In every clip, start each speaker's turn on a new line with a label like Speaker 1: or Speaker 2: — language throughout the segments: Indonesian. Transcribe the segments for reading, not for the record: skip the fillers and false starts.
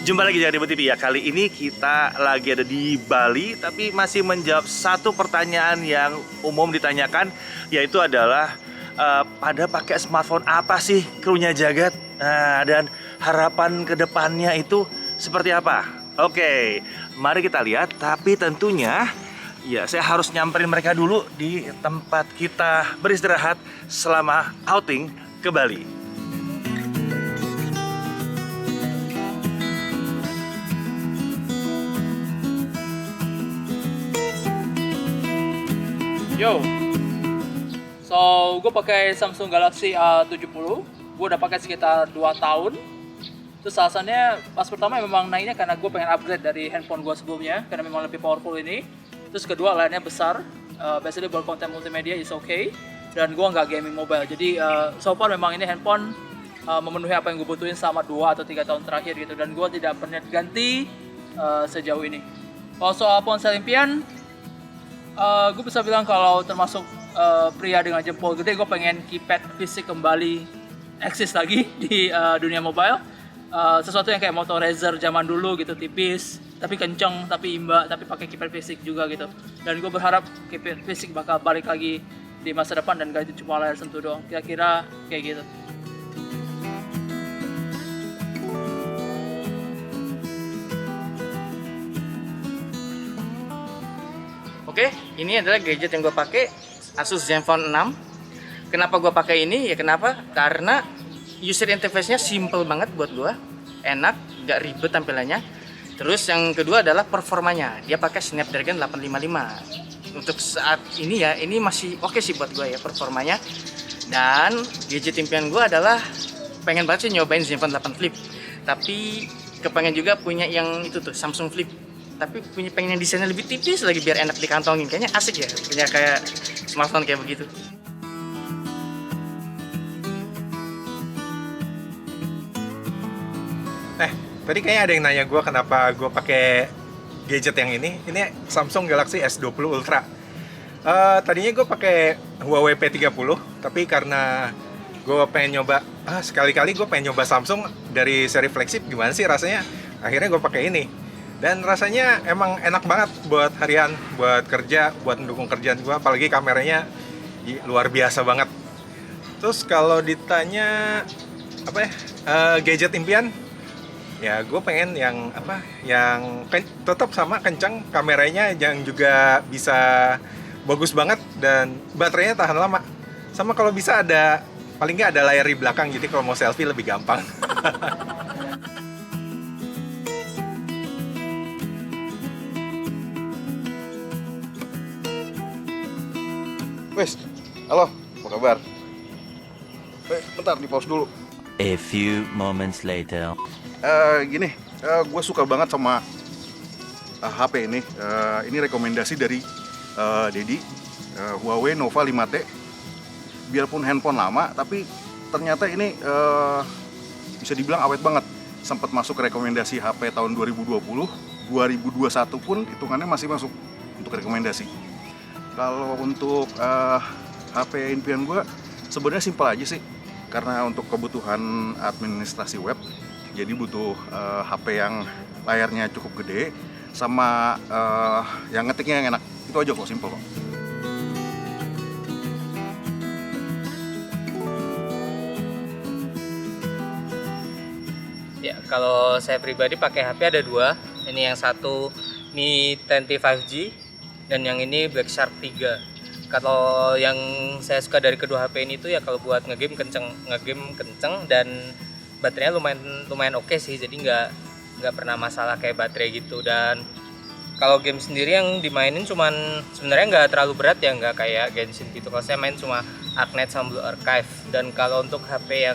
Speaker 1: Jumpa lagi di Ribut TV ya. Kali ini kita lagi ada di Bali, tapi masih menjawab satu pertanyaan yang umum ditanyakan, yaitu adalah pada pakai smartphone apa sih krunya Jagat? Nah, dan harapan kedepannya itu seperti apa? Oke, mari kita lihat. Tapi tentunya ya saya harus nyamperin mereka dulu di tempat kita beristirahat selama outing ke Bali.
Speaker 2: Yo, so gue pakai Samsung Galaxy A70. Gue udah pakai sekitar 2 tahun. Terus alasannya pas pertama memang naiknya karena gue pengen upgrade dari handphone gue sebelumnya, karena memang lebih powerful ini. Terus kedua layarnya besar, biasanya buat konten multimedia is okay. Dan gue nggak gaming mobile, jadi so far memang ini handphone memenuhi apa yang gue butuhin selama 2 atau 3 tahun terakhir gitu. Dan gue tidak pernah ganti sejauh ini. Kalau soal ponsel impian, gue bisa bilang kalau termasuk pria dengan jempol gede, gue pengen keypad fisik kembali eksis lagi di dunia mobile. Sesuatu yang kayak Moto Razr zaman dulu gitu, tipis tapi kenceng, tapi imba, tapi pakai keypad fisik juga gitu. Dan gue berharap keypad fisik bakal balik lagi di masa depan dan gak cuma layar sentuh doang. Kira-kira kayak gitu.
Speaker 3: Oke, ini adalah gadget yang gue pakai, Asus Zenfone 6. Kenapa gue pakai ini? Ya kenapa? Karena user interface-nya simple banget buat gue, enak, gak ribet tampilannya. Terus yang kedua adalah performanya. Dia pakai Snapdragon 855. Untuk saat ini ya, ini masih oke sih buat gue ya performanya. Dan gadget impian gue adalah pengen banget sih nyobain Zenfone 8 Flip. Tapi kepengen juga punya yang itu tuh, Samsung Flip. Tapi pengen yang desainnya lebih tipis lagi biar enak dikantongin. Kayaknya asik ya punya kayak smartphone kayak begitu.
Speaker 4: Tadi kayaknya ada yang nanya gue kenapa gue pakai gadget yang ini. Ini Samsung Galaxy S20 Ultra. Tadinya gue pakai Huawei P30, tapi karena gue pengen nyoba, sekali-kali gue pengen nyoba Samsung dari seri flagship, gimana sih rasanya. Akhirnya gue pakai ini. Dan rasanya emang enak banget buat harian, buat kerja, buat mendukung kerjaan gue. Apalagi kameranya luar biasa banget. Terus kalau ditanya gadget impian, ya gue pengen yang tetap sama kencang, kameranya yang juga bisa bagus banget dan baterainya tahan lama. Sama kalau bisa paling nggak ada layar di belakang, jadi kalau mau selfie lebih gampang.
Speaker 5: Wes, halo, apa kabar? Bentar, di pause dulu.
Speaker 6: A few moments later.
Speaker 5: Gue suka banget sama HP ini. Ini rekomendasi dari Dedi, Huawei Nova 5T. Biarpun handphone lama, tapi ternyata ini bisa dibilang awet banget. Sempat masuk rekomendasi HP tahun 2020, 2021 pun hitungannya masih masuk untuk rekomendasi. Kalau untuk HP impian gue sebenarnya simpel aja sih, karena untuk kebutuhan administrasi web, jadi butuh HP yang layarnya cukup gede sama yang ngetiknya yang enak. Itu aja kok, simpel kok.
Speaker 3: Ya, kalau saya pribadi pakai HP ada 2. Ini yang satu Mi 10T 5G dan yang ini Black Shark 3. Kalau yang saya suka dari kedua HP ini tuh ya kalau buat ngegame kenceng dan baterainya lumayan oke sih, jadi nggak pernah masalah kayak baterai gitu. Dan kalau game sendiri yang dimainin cuman sebenarnya nggak terlalu berat ya, nggak kayak Genshin gitu. Kalau saya main cuma Arknight sama Blue Archive. Dan kalau untuk HP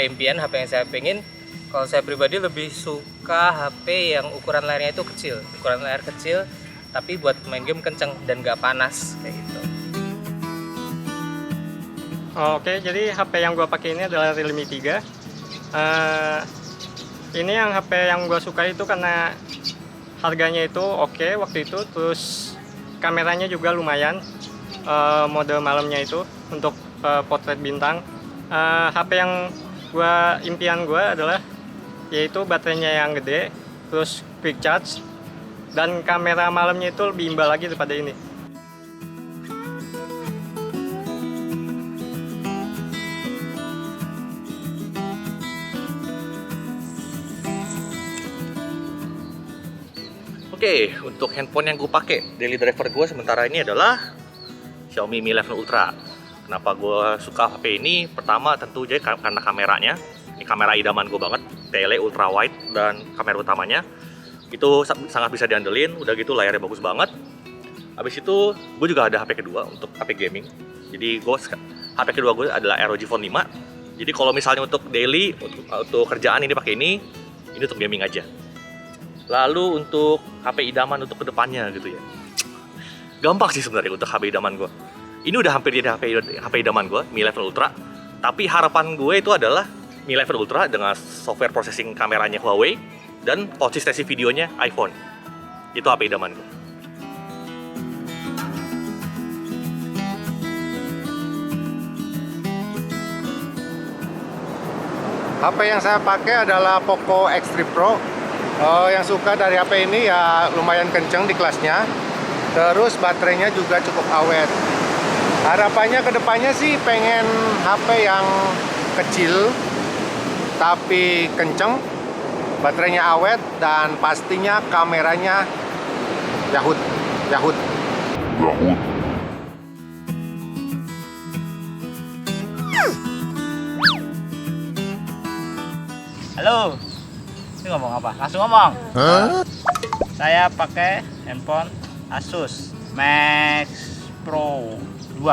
Speaker 3: impian, HP yang saya pengen, kalau saya pribadi lebih suka HP yang ukuran layarnya itu kecil, ukuran layar kecil tapi buat main game kenceng dan nggak panas kayak gitu.
Speaker 7: Oke, jadi HP yang gue pakai ini adalah Realme 3. Ini yang HP yang gue suka itu karena harganya itu oke waktu itu, terus kameranya juga lumayan, mode malamnya itu untuk potret bintang. HP yang impian gue adalah yaitu baterainya yang gede, terus quick charge, dan kamera malamnya itu lebih imbal lagi daripada ini.
Speaker 1: Oke, untuk handphone yang gue pakai daily driver gue sementara ini adalah Xiaomi Mi 11 Ultra. Kenapa gue suka HP ini? Pertama tentu aja karena kameranya. Ini kamera idaman gue banget, tele ultra wide dan kamera utamanya itu sangat bisa diandelin. Udah gitu layarnya bagus banget. Habis itu gue juga ada HP kedua untuk HP gaming. Jadi HP kedua gue adalah ROG Phone 5. Jadi kalau misalnya untuk daily, untuk kerjaan ini pakai ini untuk gaming aja. Lalu untuk HP idaman untuk kedepannya gitu ya, gampang sih sebenarnya untuk HP idaman gue. Ini udah hampir jadi HP idaman gue, Mi 11 Ultra. Tapi harapan gue itu adalah Mi 11 Ultra dengan software processing kameranya Huawei dan konsistensi videonya iPhone. Itu HP idaman gue.
Speaker 4: HP yang saya pakai adalah Poco X3 Pro. Yang suka dari HP ini ya lumayan kenceng di kelasnya. Terus baterainya juga cukup awet. Harapannya ke depannya sih pengen HP yang kecil tapi kenceng, baterainya awet, dan pastinya kameranya Yahoo.
Speaker 8: Halo, ini ngomong apa? Langsung ngomong. Saya pakai handphone Asus Max Pro 2.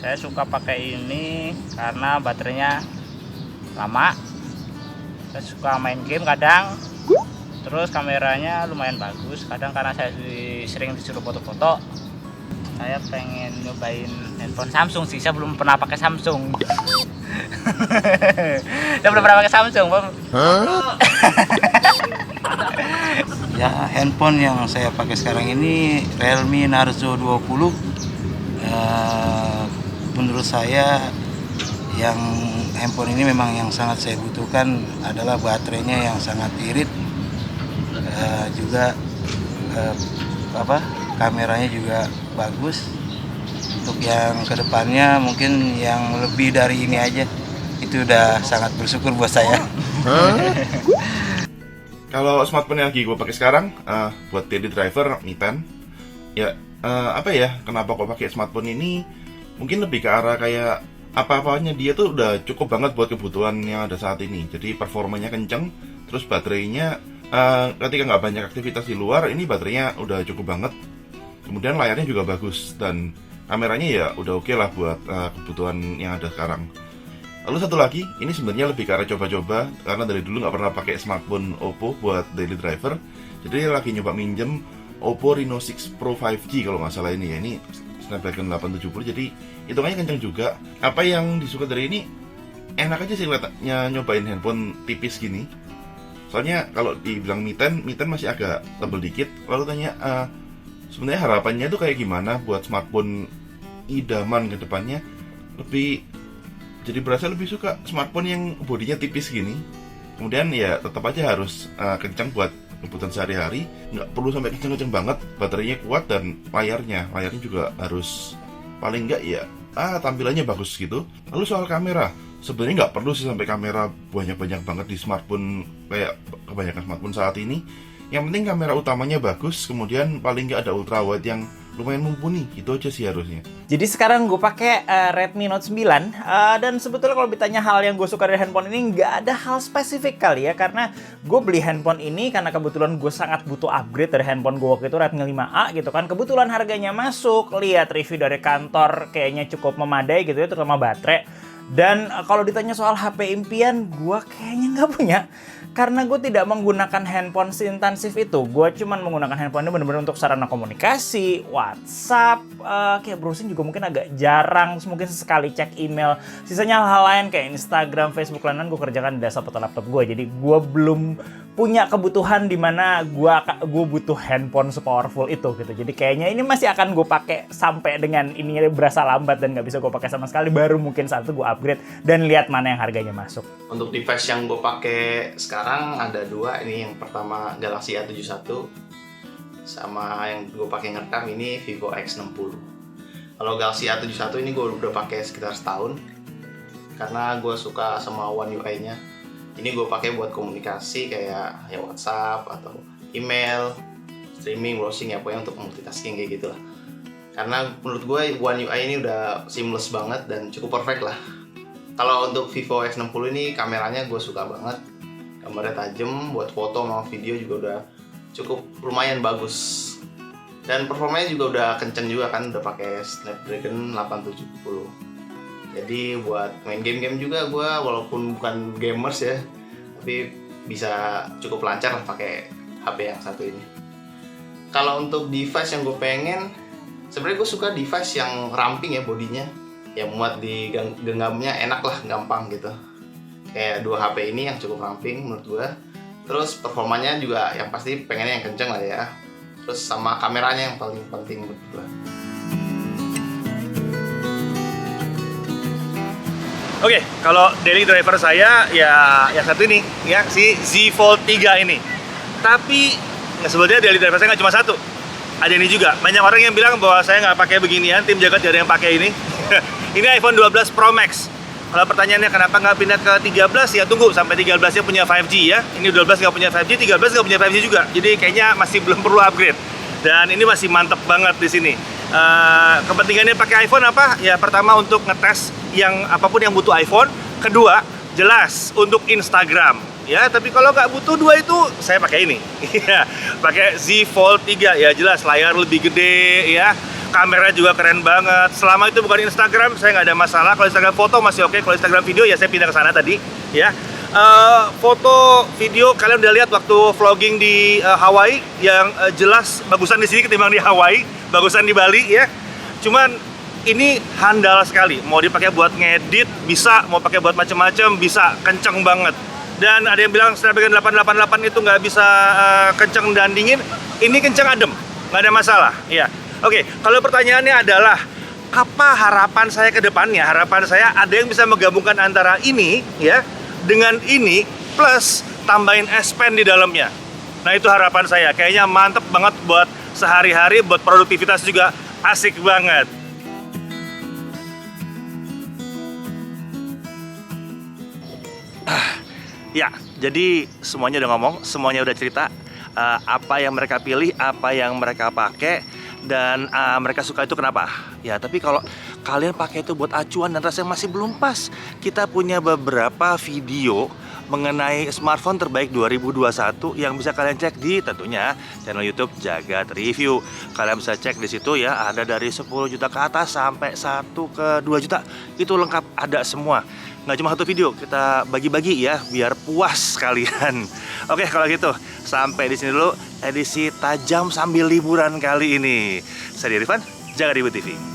Speaker 8: Saya suka pakai ini karena baterainya lama. Saya suka main game kadang. Terus kameranya lumayan bagus. Kadang karena saya sering disuruh foto-foto, saya pengen nyobain handphone Samsung sih. Saya belum pernah pakai Samsung. Saya belum pernah pakai Samsung, Bang.
Speaker 9: Ya, handphone yang saya pakai sekarang ini Realme Narzo 20. Menurut saya yang handphone ini memang yang sangat saya butuhkan adalah baterainya yang sangat irit, juga kameranya juga bagus. Untuk yang kedepannya mungkin yang lebih dari ini aja, itu udah sangat bersyukur buat saya.
Speaker 10: Kalau smartphone yang lagi gue pakai sekarang, buat daily driver Mi 10, ya kenapa kok pakai smartphone ini? Mungkin lebih ke arah kayak apa-apanya dia tuh udah cukup banget buat kebutuhan yang ada saat ini. Jadi performanya kenceng, terus baterainya ketika nggak banyak aktivitas di luar, ini baterainya udah cukup banget. Kemudian layarnya juga bagus dan kameranya ya udah oke lah buat kebutuhan yang ada sekarang. Lalu satu lagi, ini sebenarnya lebih ke arah coba-coba karena dari dulu nggak pernah pakai smartphone Oppo buat daily driver. Jadi lagi nyoba minjem Oppo Reno 6 Pro 5G kalau nggak salah ini ya. Ini Snapdragon 870, jadi hitungannya kenceng juga. Apa yang disuka dari ini, enak aja sih liatnya nyobain handphone tipis gini. Soalnya kalau dibilang Mi 10 masih agak tebel dikit. Lalu tanya, sebenarnya harapannya tuh kayak gimana buat smartphone idaman ke depannya? Jadi berasa lebih suka smartphone yang bodinya tipis gini. Kemudian ya tetap aja harus kencang buat kebutuhan sehari-hari. Nggak perlu sampai kencang-kencang banget. Baterainya kuat dan layarnya juga harus paling nggak ya tampilannya bagus gitu. Lalu soal kamera, sebenarnya nggak perlu sih sampai kamera banyak-banyak banget di smartphone kayak kebanyakan smartphone saat ini. Yang penting kamera utamanya bagus, kemudian paling nggak ada ultra wide yang lumayan mumpuni, itu aja sih harusnya.
Speaker 8: Jadi sekarang gue pakai Redmi Note 9 dan sebetulnya kalau ditanya hal yang gue suka dari handphone ini nggak ada hal spesifik kali ya, karena gue beli handphone ini karena kebetulan gue sangat butuh upgrade dari handphone gue waktu itu Redmi 5A gitu kan. Kebetulan harganya masuk, lihat review dari kantor kayaknya cukup memadai gitu ya, terutama baterai. Dan kalau ditanya soal HP impian, gue kayaknya nggak punya. Karena gue tidak menggunakan handphone seintensif itu. Gue cuman menggunakan handphone ini benar-benar untuk sarana komunikasi, WhatsApp, kayak browsing juga mungkin agak jarang. Mungkin sesekali cek email. Sisanya hal-hal lain kayak Instagram, Facebook, lain-lain gue kerjakan di desktop atau laptop gue. Jadi gue belum punya kebutuhan di mana gue butuh handphone sepowerful itu gitu. Jadi kayaknya ini masih akan gue pakai sampai dengan ini berasa lambat dan nggak bisa gue pakai sama sekali. Baru mungkin saat itu gue upgrade dan lihat mana yang harganya masuk.
Speaker 11: Untuk device yang gue pakai sekarang sekarang ada dua. Ini yang pertama Galaxy A71 sama yang gue pakai ngerekam ini Vivo X60. Kalau Galaxy A71 ini gue udah pakai sekitar setahun karena gue suka sama One UI-nya. Ini gue pakai buat komunikasi kayak ya WhatsApp atau email, streaming, browsing ya, pokoknya untuk multitasking kayak gitulah. Karena menurut gue One UI ini udah seamless banget dan cukup perfect lah. Kalau untuk Vivo X60 ini kameranya gue suka banget. Gambarnya tajam, buat foto sama video juga udah cukup lumayan bagus. Dan performanya juga udah kenceng juga kan, udah pakai Snapdragon 870. Jadi buat main game-game juga gue walaupun bukan gamers ya, tapi bisa cukup lancar lah pakai HP yang satu ini. Kalau untuk device yang gue pengen, sebenarnya gue suka device yang ramping ya bodinya, yang muat di genggamnya enak lah, gampang gitu. Kayak dua HP ini yang cukup ramping menurut gue. Terus performanya juga yang pasti pengennya yang kenceng lah ya. Terus sama kameranya yang paling penting menurut gue.
Speaker 1: Oke, kalau daily driver saya ya yang satu ini, ya si Z Fold 3 ini. Tapi sebetulnya daily driver saya nggak cuma satu. Ada ini juga. Banyak orang yang bilang bahwa saya nggak pakai beginian, tim jagat ada yang pakai ini. Ini iPhone 12 Pro Max. Kalau pertanyaannya kenapa nggak pindah ke 13, ya tunggu sampai 13-nya punya 5G ya. Ini 12 nggak punya 5G, 13 nggak punya 5G juga. Jadi kayaknya masih belum perlu upgrade. Dan ini masih mantep banget di sini. Kepentingannya pakai iPhone apa? Ya pertama untuk ngetes yang apapun yang butuh iPhone. Kedua, jelas untuk Instagram. Ya, tapi kalau nggak butuh dua itu, saya pakai ini. Pakai Z Fold 3 ya, jelas layar lebih gede ya. Kamera juga keren banget. Selama itu bukan Instagram, saya nggak ada masalah. Kalau Instagram foto masih oke. Kalau Instagram video ya saya pindah ke sana tadi ya. Foto, video kalian udah lihat waktu vlogging di Hawaii yang jelas bagusan di sini ketimbang di Hawaii, bagusan di Bali ya. Cuman ini handal sekali. Mau dipakai buat ngedit bisa, mau pakai buat macam-macam bisa, kenceng banget. Dan ada yang bilang Snapdragon 888 itu nggak bisa kenceng dan dingin. Ini kenceng adem, nggak ada masalah ya. Oke, kalau pertanyaannya adalah apa harapan saya ke depannya? Harapan saya ada yang bisa menggabungkan antara ini ya dengan ini plus tambahin S Pen di dalamnya. Nah itu harapan saya. Kayaknya mantep banget buat sehari-hari, buat produktivitas juga asik banget. Ya, jadi semuanya udah ngomong, semuanya udah cerita apa yang mereka pilih, apa yang mereka pakai, dan mereka suka itu kenapa. Ya, tapi kalau kalian pakai itu buat acuan dan rasanya masih belum pas, kita punya beberapa video mengenai smartphone terbaik 2021 yang bisa kalian cek di tentunya channel YouTube Jagat Review. Kalian bisa cek di situ ya, ada dari 10 juta ke atas sampai 1 ke 2 juta. Itu lengkap, ada semua. Nggak cuma satu video, kita bagi-bagi ya biar puas kalian. Oke, kalau gitu sampai di sini dulu edisi tajam sambil liburan kali ini. Saya Irfan, Jagat Review TV.